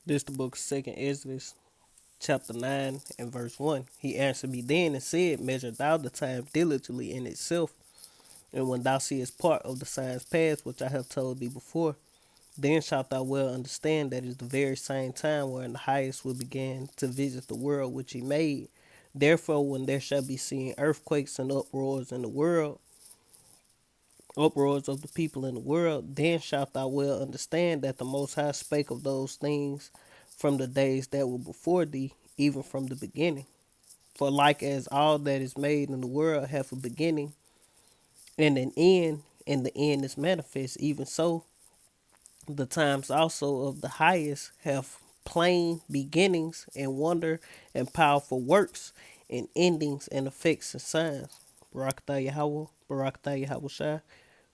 This the book of Second Exodus, chapter 9 and verse 1. He answered me then and said, Measure thou the time diligently in itself, and when thou seest part of the signs past which I have told thee before, then shalt thou well understand that it is the very same time wherein the highest will begin to visit the world which he made. Therefore, when there shall be seen earthquakes and uproars in the world, uproars of the people in the world, then shalt thou well understand that the Most High spake of those things from the days that were before thee, even from the beginning. For like as all that is made in the world hath a beginning and an end, and the end is manifest, even so the times also of the highest have plain beginnings and wonder and powerful works and endings and effects and signs. Barakatah Yahweh, Barakatah Yahweh Shai,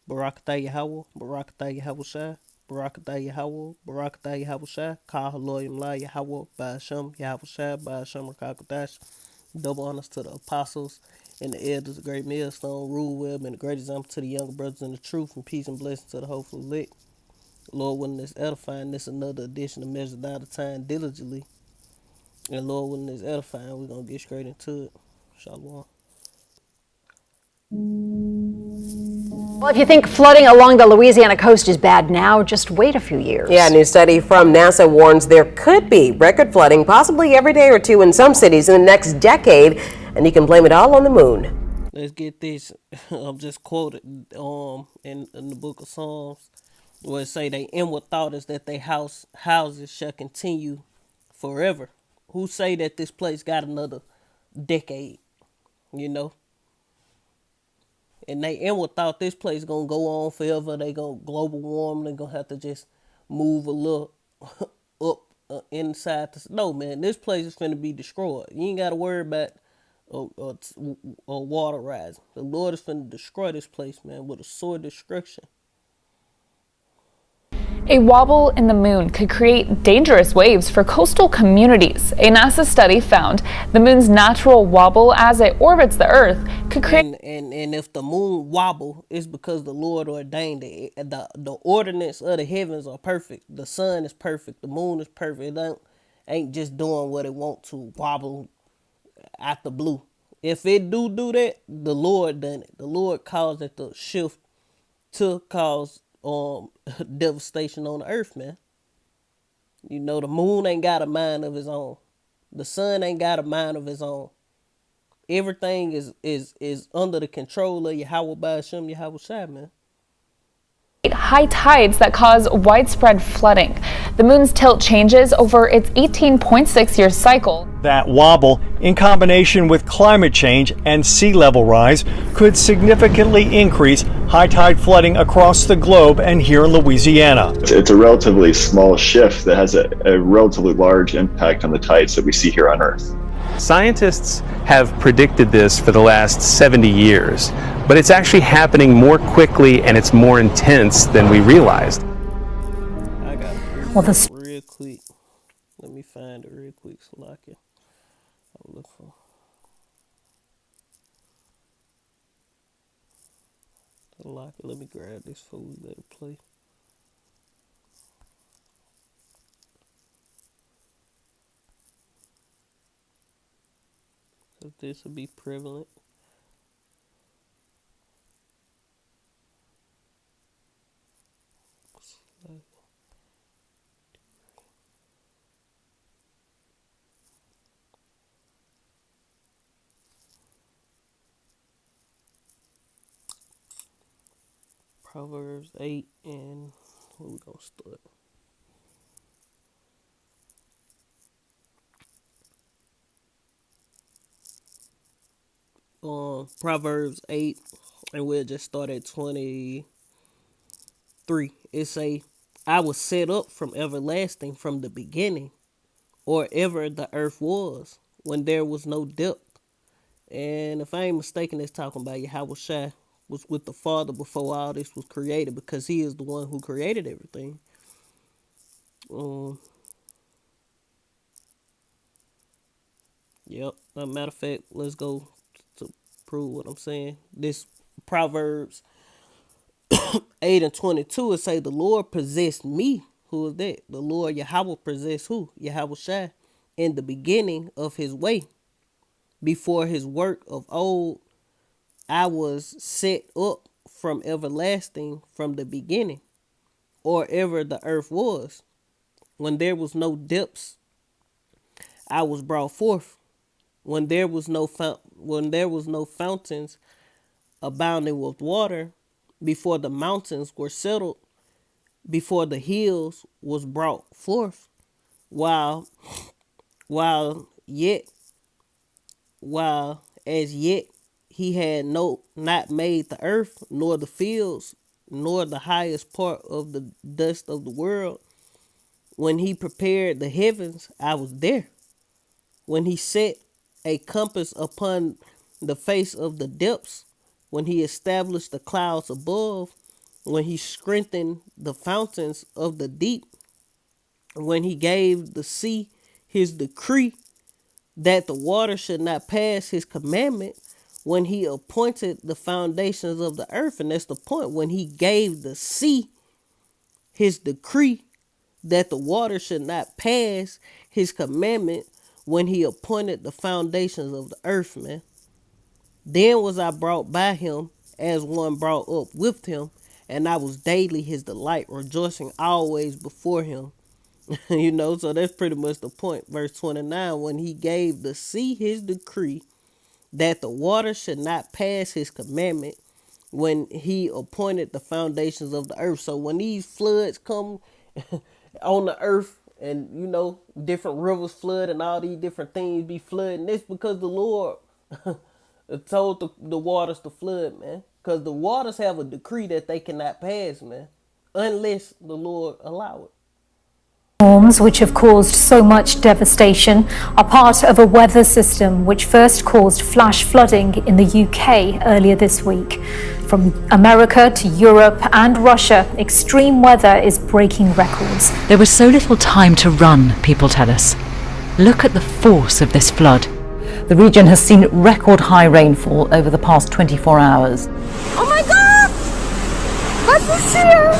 Barakatah Yahweh, Barakatah Yahweh Shai, Barakatah Yahweh, Barakatah Yahweh Shai, Kah Haloyim La Yahweh, Ba'ashem Yahweh Shai, Ba'ashem Rakakadash. Double honors to the apostles and the elders, the great millstone, rule well, and the great example to the younger brothers in the truth, and peace and blessings to the hopeful elect. Lord, willing this edifying, this another edition of Measure Thou the Time Diligently. And Lord, willing this edifying, we're going to get straight into it. Shalom. Well, if you think flooding along the Louisiana coast is bad now, just wait a few years. Yeah, a new study from NASA warns there could be record flooding possibly every day or two in some cities in the next decade, and you can blame it all on the moon. Let's get this. I'm just quoted in the book of Psalms where it say they inward thought is that they houses shall continue forever. Who say that this place got another decade, you know? And they inward thought this place gonna go on forever. They gonna global warm. They gonna have to just move a little up inside. No, man, this place is finna be destroyed. You ain't gotta worry about water rising. The Lord is finna destroy this place, man, with a sword destruction. A wobble in the moon could create dangerous waves for coastal communities. A NASA study found the moon's natural wobble as it orbits the Earth could create. And if the moon wobble, it's because the Lord ordained it. The ordinance of the heavens are perfect. The sun is perfect. The moon is perfect. It ain't just doing what it want to wobble out the blue. If it do that, the Lord done it. The Lord caused it to shift to cause devastation on the earth, man. You know, the moon ain't got a mind of its own. The sun ain't got a mind of its own. Everything is under the control of Yahweh Ba'ashem Yahweh Shai, man. High tides that cause widespread flooding. The moon's tilt changes over its 18.6-year cycle. That wobble, in combination with climate change and sea level rise, could significantly increase high tide flooding across the globe and here in Louisiana. It's a relatively small shift that has a relatively large impact on the tides that we see here on Earth. Scientists have predicted this for the last 70 years, but it's actually happening more quickly and it's more intense than we realized. I got it Well, this real quick. Let me find it real quick so I can look for. Lock it. Let me grab this before we let it play. Cause this will be prevalent. Proverbs 8 and where we gonna start? Proverbs 8 and we'll just start at 23. It say, I was set up from everlasting from the beginning, or ever the earth was, when there was no depth. And if I ain't mistaken, it's talking about Yahweh Shai was with the Father before all this was created, because he is the one who created everything. Yep. As a matter of fact, let's go to prove what I'm saying. This Proverbs 8 and 22, it say, the Lord possessed me Who is that? The Lord Yahweh possessed who? Yahweh Shai in the beginning of his way. Before his work of old, I was set up from everlasting from the beginning, or ever the earth was. When there was no depths, I was brought forth. When there was no fountains abounding with water, before the mountains were settled, before the hills was brought forth, while while yet while as yet he had not made the earth, nor the fields, nor the highest part of the dust of the world. When he prepared the heavens, I was there. When he set a compass upon the face of the depths, when he established the clouds above, when he strengthened the fountains of the deep, when he gave the sea his decree that the water should not pass his commandment, when he appointed the foundations of the earth. And that's the point. When he gave the sea his decree that the water should not pass his commandment, when he appointed the foundations of the earth, man. Then was I brought by him as one brought up with him, and I was daily his delight, rejoicing always before him. So that's pretty much the point. Verse 29, when he gave the sea his decree that the water should not pass his commandment, when he appointed the foundations of the earth. So when these floods come on the earth, and different rivers flood and all these different things be flooding, it's because the Lord told the waters to flood, man. Because the waters have a decree that they cannot pass, man, unless the Lord allow it. Storms, which have caused so much devastation, are part of a weather system which first caused flash flooding in the UK earlier this week. From America to Europe and Russia, extreme weather is breaking records. There was so little time to run, people tell us. Look at the force of this flood. The region has seen record high rainfall over the past 24 hours. Oh my God! What's this here?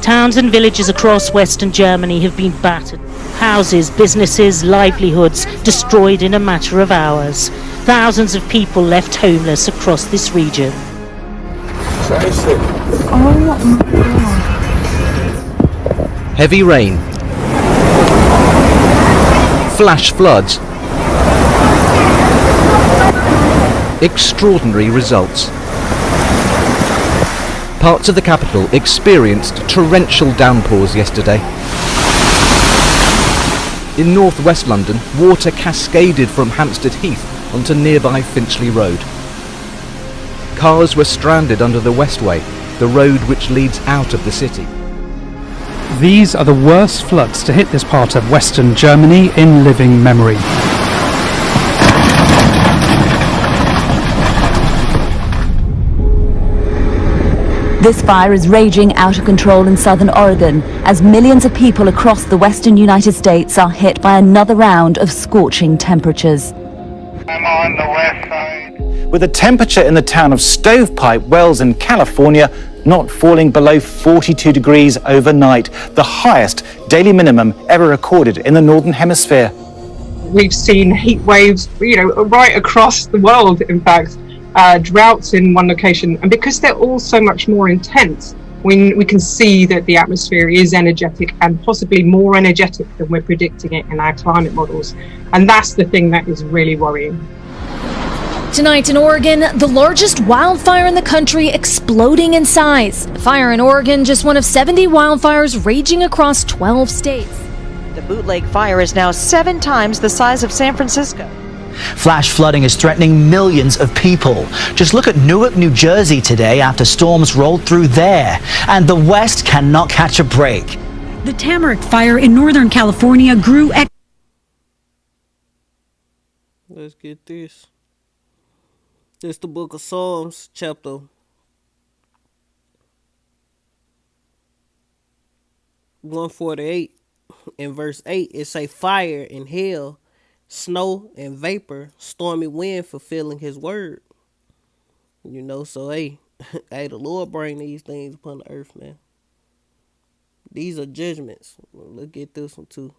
Towns and villages across Western Germany have been battered. Houses, businesses, livelihoods destroyed in a matter of hours. Thousands of people left homeless across this region. Oh my God. Heavy rain. Flash floods. Extraordinary results. Parts of the capital experienced torrential downpours yesterday. In northwest London, water cascaded from Hampstead Heath onto nearby Finchley Road. Cars were stranded under the Westway, the road which leads out of the city. These are the worst floods to hit this part of Western Germany in living memory. This fire is raging out of control in southern Oregon as millions of people across the western United States are hit by another round of scorching temperatures. I'm on the west side. With the temperature in the town of Stovepipe Wells in California not falling below 42 degrees overnight, the highest daily minimum ever recorded in the Northern Hemisphere. We've seen heat waves, right across the world, in fact. Droughts in one location, and because they're all so much more intense, we can see that the atmosphere is energetic and possibly more energetic than we're predicting it in our climate models, and that's the thing that is really worrying. Tonight in Oregon, the largest wildfire in the country exploding in size. The fire in Oregon, just one of 70 wildfires raging across 12 states. The Bootleg fire is now 7 times the size of San Francisco. Flash flooding is threatening millions of people. Just look at Newark, New Jersey today after storms rolled through there. And the West cannot catch a break. The Tamarack fire in Northern California grew. Let's get this. This is the book of Psalms, chapter 148. In verse 8, it say fire and hail, snow and vapor, stormy wind fulfilling his word. So hey, the Lord bring these things upon the earth, man. These are judgments. Let's get this one too.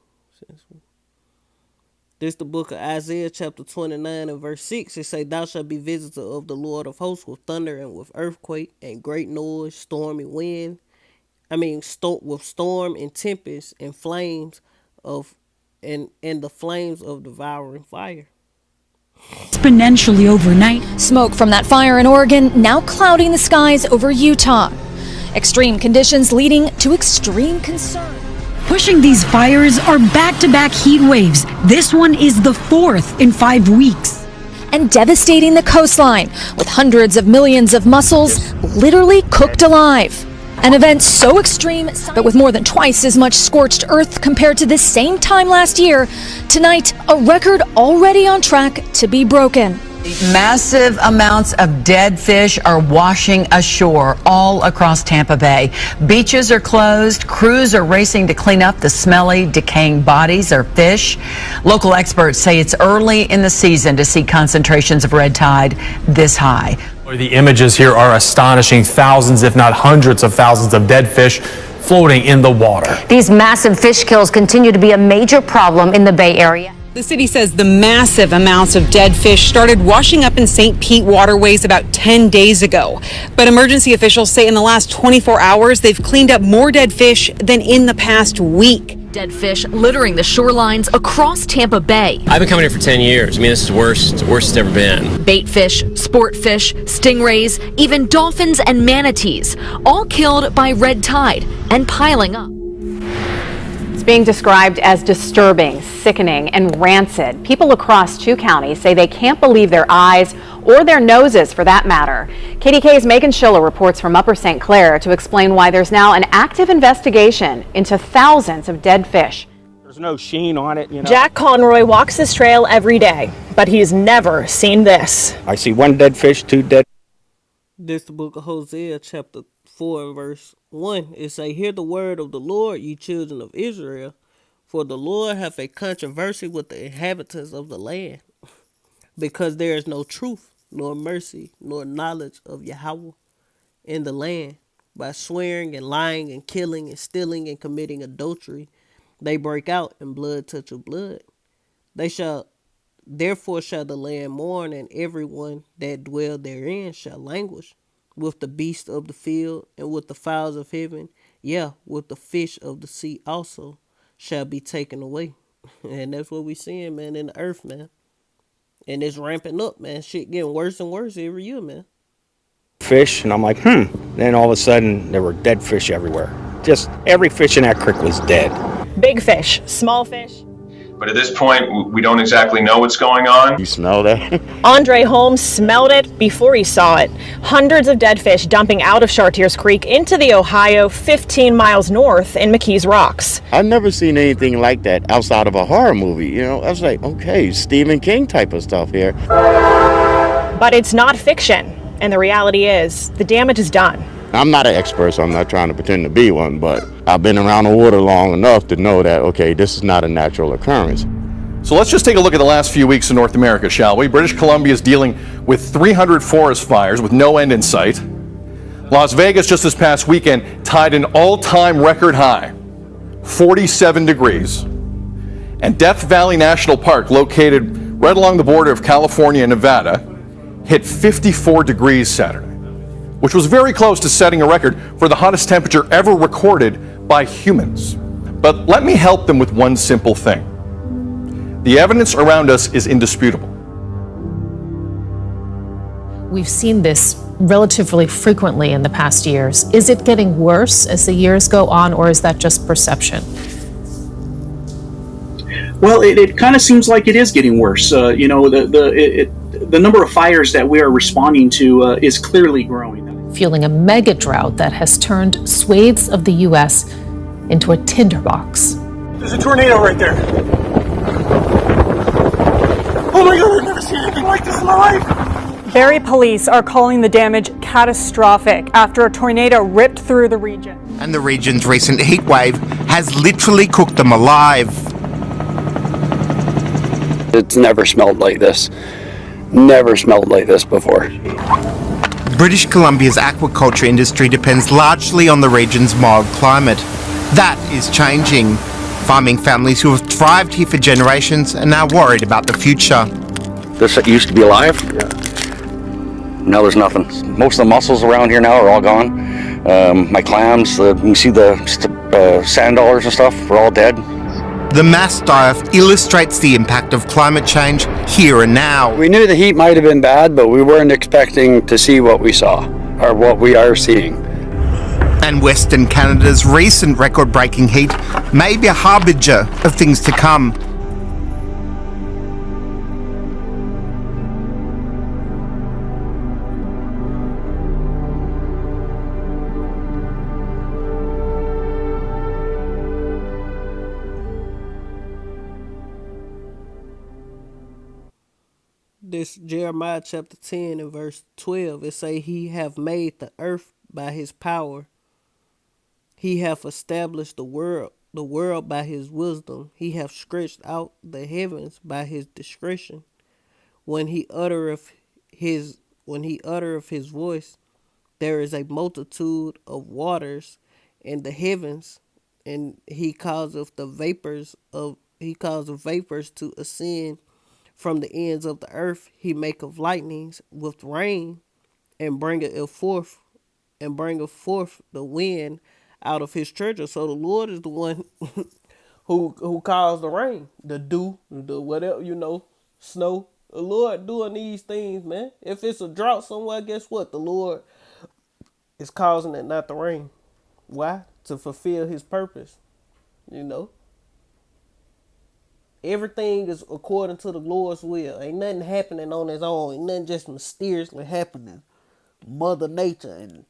This the book of Isaiah chapter 29 and verse 6. It say, thou shalt be visitor of the Lord of hosts with thunder and with earthquake and great noise, stormy wind. With storm and tempest and flames of and the flames of devouring fire. Exponentially overnight. Smoke from that fire in Oregon now clouding the skies over Utah. Extreme conditions leading to extreme concern. Pushing these fires are back-to-back heat waves. This one is the 4th in 5 weeks. And devastating the coastline with hundreds of millions of mussels literally cooked alive. An event so extreme, but with more than twice as much scorched earth compared to this same time last year. Tonight, a record already on track to be broken. Massive amounts of dead fish are washing ashore all across Tampa Bay. Beaches are closed. Crews are racing to clean up the smelly, decaying bodies or fish. Local experts say it's early in the season to see concentrations of red tide this high. The images here are astonishing. Thousands, if not hundreds of thousands of dead fish floating in the water. These massive fish kills continue to be a major problem in the Bay Area. The city says the massive amounts of dead fish started washing up in St. Pete waterways about 10 days ago. But emergency officials say in the last 24 hours, they've cleaned up more dead fish than in the past week. Dead fish littering the shorelines across Tampa Bay. I've been coming here for 10 years. I mean, this is worse. It's the worst it's ever been. Bait fish, sport fish, stingrays, even dolphins and manatees, all killed by red tide and piling up. It's being described as disturbing, sickening, and rancid. People across 2 counties say they can't believe their eyes or their noses for that matter. KDK's Megan Schiller reports from Upper St. Clair to explain why there's now an active investigation into thousands of dead fish. There's no sheen on it, you know. Jack Conroy walks this trail every day, but he's never seen this. I see 1 dead fish, 2 dead. This the book of Hosea chapter 4 and verse 1. It say, hear the word of the Lord, ye children of Israel, for the Lord hath a controversy with the inhabitants of the land, because there is no truth, nor mercy, nor knowledge of Yahweh in the land. By swearing and lying and killing and stealing and committing adultery, they break out, and blood toucheth blood. Therefore shall the land mourn, and everyone that dwell therein shall languish, with the beasts of the field, and with the fowls of heaven, yeah, with the fish of the sea also shall be taken away. And that's what we seeing, man, in the earth, man. And it's ramping up, man. Shit getting worse and worse every year, man. Fish, and I'm like, Then all of a sudden, there were dead fish everywhere. Just every fish in that creek was dead. Big fish, small fish. But at this point, we don't exactly know what's going on. You smell that? Andre Holmes smelled it before he saw it. Hundreds of dead fish dumping out of Chartiers Creek into the Ohio 15 miles north in McKees Rocks. I've never seen anything like that outside of a horror movie. You know, I was like, okay, Stephen King type of stuff here. But it's not fiction. And the reality is, the damage is done. I'm not an expert, so I'm not trying to pretend to be one, but I've been around the water long enough to know that, okay, this is not a natural occurrence. So let's just take a look at the last few weeks in North America, shall we? British Columbia is dealing with 300 forest fires with no end in sight. Las Vegas just this past weekend tied an all-time record high, 47 degrees. And Death Valley National Park, located right along the border of California and Nevada, hit 54 degrees Saturday, which was very close to setting a record for the hottest temperature ever recorded by humans. But let me help them with one simple thing. The evidence around us is indisputable. We've seen this relatively frequently in the past years. Is it getting worse as the years go on, or is that just perception? Well, it kind of seems like it is getting worse. The number of fires that we are responding to is clearly growing. Fueling a mega drought that has turned swathes of the U.S. into a tinderbox. There's a tornado right there. Oh my God, I've never seen anything like this in my life. Barrie police are calling the damage catastrophic after a tornado ripped through the region. And the region's recent heat wave has literally cooked them alive. It's never smelled like this. Never smelled like this before. British Columbia's aquaculture industry depends largely on the region's mild climate. That is changing. Farming families who have thrived here for generations are now worried about the future. This used to be alive. Now there's nothing. Most of the mussels around here now are all gone. My clams, you can see the sand dollars and stuff, are all dead. The mass die-off illustrates the impact of climate change here and now. We knew the heat might have been bad, but we weren't expecting to see what we saw, or what we are seeing. And Western Canada's recent record-breaking heat may be a harbinger of things to come. This Jeremiah chapter 10 and verse 12, it say, he have made the earth by his power. He hath established the world by his wisdom. He hath stretched out the heavens by his discretion. When he uttereth his voice, there is a multitude of waters in the heavens, and he causeth vapors to ascend from the ends of the earth. He maketh lightnings with rain, and bringeth forth the wind out of his treasure. So the Lord is the one who caused the rain, the dew, the whatever, snow. The Lord doing these things, man. If it's a drought somewhere, guess what? The Lord is causing it not to rain. Why? To fulfill his purpose. You know? Everything is according to the Lord's will. Ain't nothing happening on its own. Ain't nothing just mysteriously happening. Mother Nature and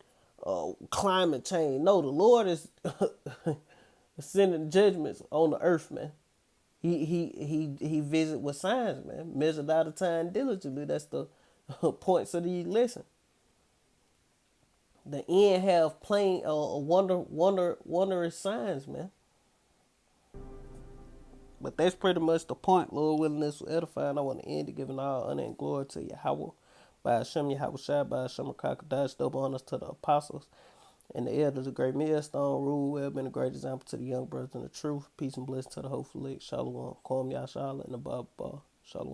climate change. No, the Lord is sending judgments on the earth, man. He visit with signs, man. Measured out of time diligently. That's the points of the lesson. The end have plain wondrous signs, man. But that's pretty much the point. Lord willing, this will edify, and I want to end it giving all honor and glory to Yahweh. By Hashem Yahweh Shai, by Hashem Kakadash, double honors to the apostles and the elders, a great millstone rule. We have been a great example to the young brothers in the truth. Peace and blessing to the whole elect. Shalom. Kwam Yashala and the Baba. Shalom.